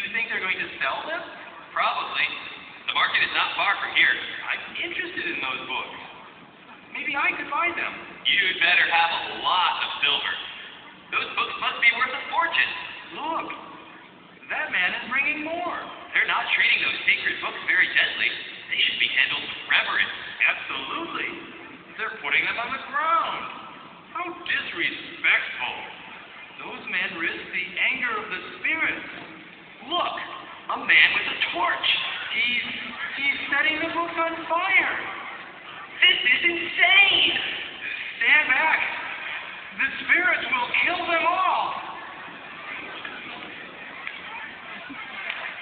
you think they're going to sell them? Probably. The market is not far from here. I'm interested in those books. Maybe I could buy them. You'd better have a lot of silver. Those books must be worth a fortune. Look, that man is bringing more. They're not treating those sacred books very gently. They should be handled with reverence. Absolutely. They're putting them on the ground. How disrespectful. Those men risk the anger of the spirits. Look, a man with a torch. He's setting the books on fire. This is insane. Stand back. The spirits will kill them all.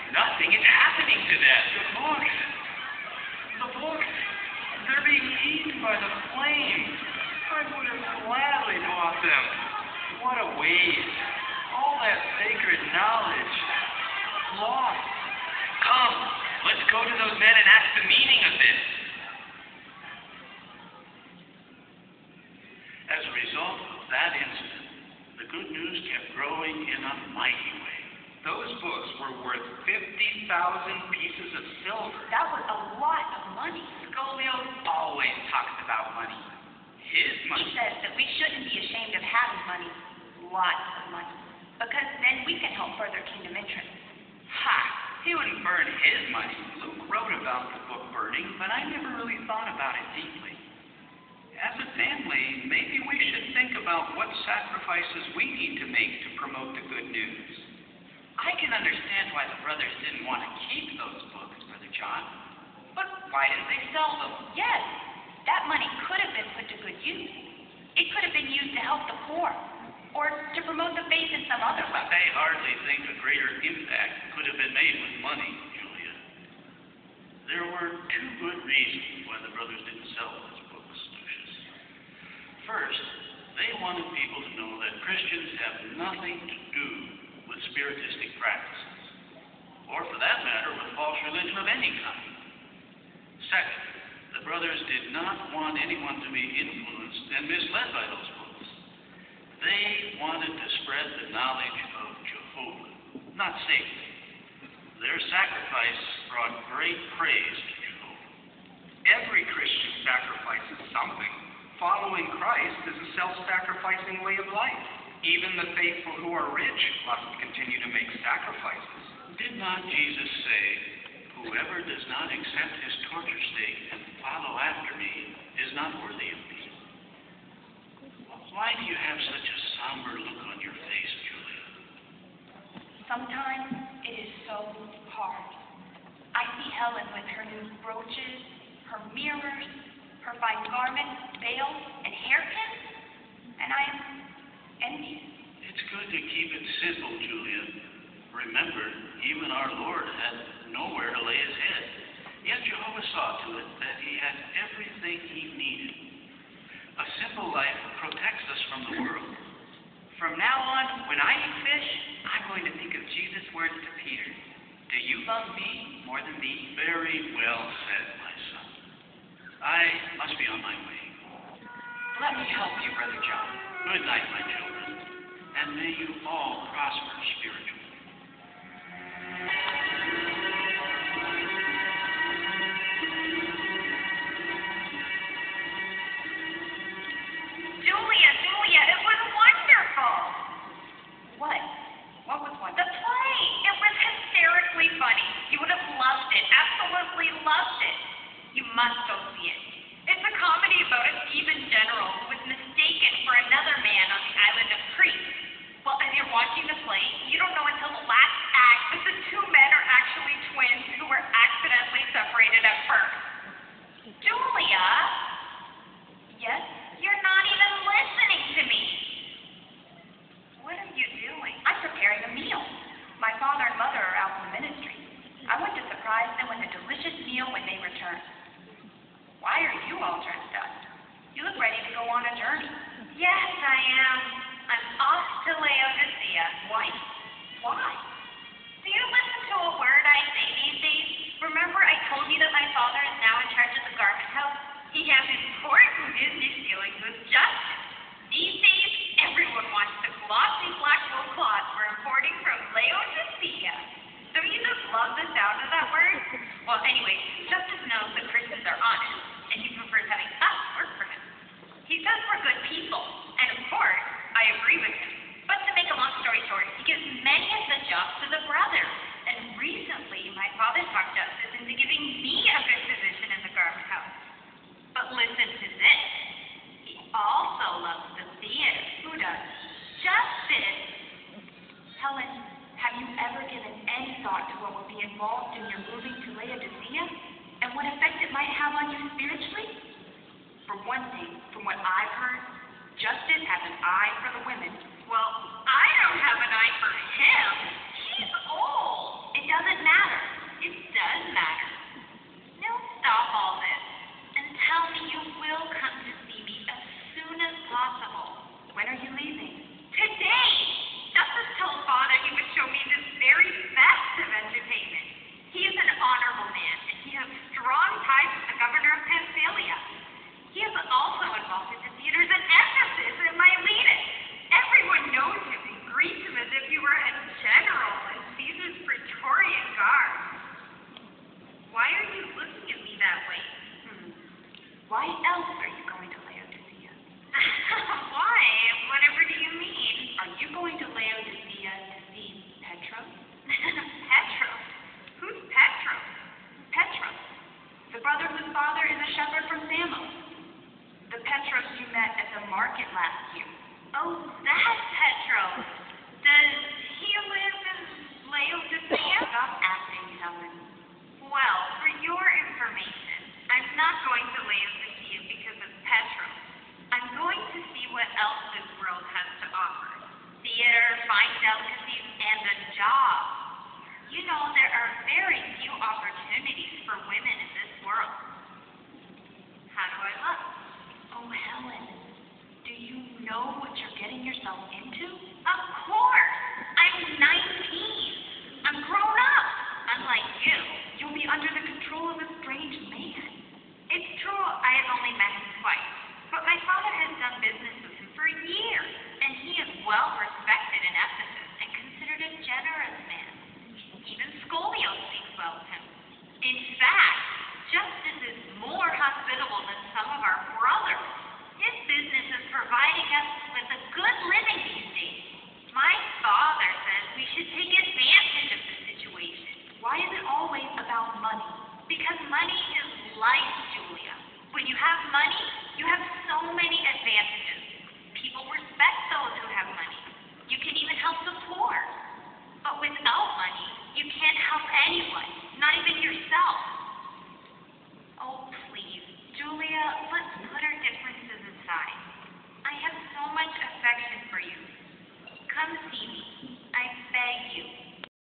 Nothing is happening to them. The books, they're being eaten by the flames. I would have gladly bought them. What a waste. All that sacred knowledge lost. Come, let's go to those men and ask the meaning of this. As a result of that incident, the good news kept growing in a mighty way. Those books were worth 50,000 pieces of silver. That was a lot of money. Scholio always talks about money. His He money. says that we shouldn't be ashamed of having money, lots of money, because then we can help further kingdom interests. Ha! He wouldn't burn his money. Luke wrote about the book burning, but I never really thought about it deeply. As a family, maybe we should think about what sacrifices we need to make to promote the good news. I can understand why the brothers didn't want to keep those books, Brother John. But why didn't they sell them? Yes, that money could have been put to good use. It could have been used to help the poor, or to promote the faith in some other way. I hardly think a greater impact could have been made with money, Julia. There were two good reasons why the brothers didn't sell those books, Lucius. First, they wanted people to know that Christians have nothing to do with spiritistic practices, or for that matter, with false religion of any kind. Second, the brothers did not want anyone to be influenced and misled by those books. They wanted to spread the knowledge of Jehovah, not Satan. Their sacrifice brought great praise to Jehovah. Every Christian sacrifices something. Following Christ is a self-sacrificing way of life. Even the faithful who are rich must continue to make sacrifices. Did not Jesus say, "Whoever does not accept his torture stake and follow after me is not worthy of me"? Why do you have such a somber look on your face, Julia? Sometimes it is so hard. I see Helen with her new brooches, her mirrors, her fine garments, veil, and hairpins, and I am envious. It's good to keep it simple, Julia. Remember, even our Lord had nowhere to lay his head. Yet Jehovah saw to it that he had everything he needed. A simple life protects us from the world. From now on, when I eat fish, I'm going to think of Jesus' words to Peter. Do you love me more than these? Very well said, my son. I must be on my way. Let me help you, Brother John. Good night, my children, and may you all prosper spiritually. Julia, it was wonderful. What? What was wonderful? The play. It was hysterically funny. You would have loved it. Absolutely loved it. You must go see it. It's a comedy about a Theban general who was mistaken for another man on the island of Crete. Well, as you're watching the play, you don't know until the last act that the two men are actually twins who were accidentally separated at first. Julia? Yes? You're not even listening to me. What are you doing? I'm preparing a meal. My father and mother are out in the ministry. I want to surprise them with a delicious meal when they return. Why are you all dressed up? You look ready to go on a journey. Yes, I am. I'm off to Laodicea. Why? Why? Do you listen to a word I say these days? Remember I told you that my father is now in charge of the garment house? He has important business dealings with justice. These days, everyone wants the glossy black wool cloths we're importing from Laodicea. The agree with him. But to make a long story short, he gives many of the jobs to the brother. And recently, my father talked Justice into giving me a good position in the garment house. But listen to this. He also loves the theater. Who does? Justice. Helen, have you ever given any thought to what will be involved in your moving to Laodicea and what effect it might have on you spiritually? For one thing, from what I've heard, Justice has an eye for the women. Well, I don't have an eye for him. He's old. It doesn't matter. It does matter. Now stop all this and tell me you will come to see me as soon as possible. When are you leaving? Today! Justice told Father he would show me this very best of entertainment. He is an honorable man, and he has strong ties with the governor of Pamphylia. He is also involved in the theaters in Ephesus and Miletus. Everyone knows him and greets him as if he were a general in Caesar's Praetorian Guard. Why are you looking at me that way? Why else are you going to Laodicea? Why? Whatever do you mean? Are you going to Laodicea to see Petros? Petros? Who's Petros? Petros, the brother whose father is a shepherd from Samos. The Petros you met at the market last year. Oh, that's Petros. Does he live in Laodicea? Stop acting, Helen. Well, for your information, I'm not going to Laodicea because of Petros. I'm going to see what else this world has to offer. Theater, fine delicacies, and a job. You know, there are very few opportunities for women in this world. How do I look? Oh, Helen, do you know what you're getting yourself into? Of course! I'm 19. I'm grown up, unlike you. You'll be under the control of a strange man. It's true I have only met him twice, but my father has done business with him for years, and he is well respected in Ephesus and considered a generous man. Even Scholio speaks well of him. In fact, Justice is more hospitable than some of our brothers. His business is providing us with a good living these days. My father says we should take advantage of the situation. Why is it always about money? Because money is life, Julia. When you have money, you have so many advantages. People respect those who have money. You can even help the poor. But without money, you can't help anyone, not even yourself. Oh, please, Julia, let's put our differences aside. I have so much affection for you. Come see me. I beg you.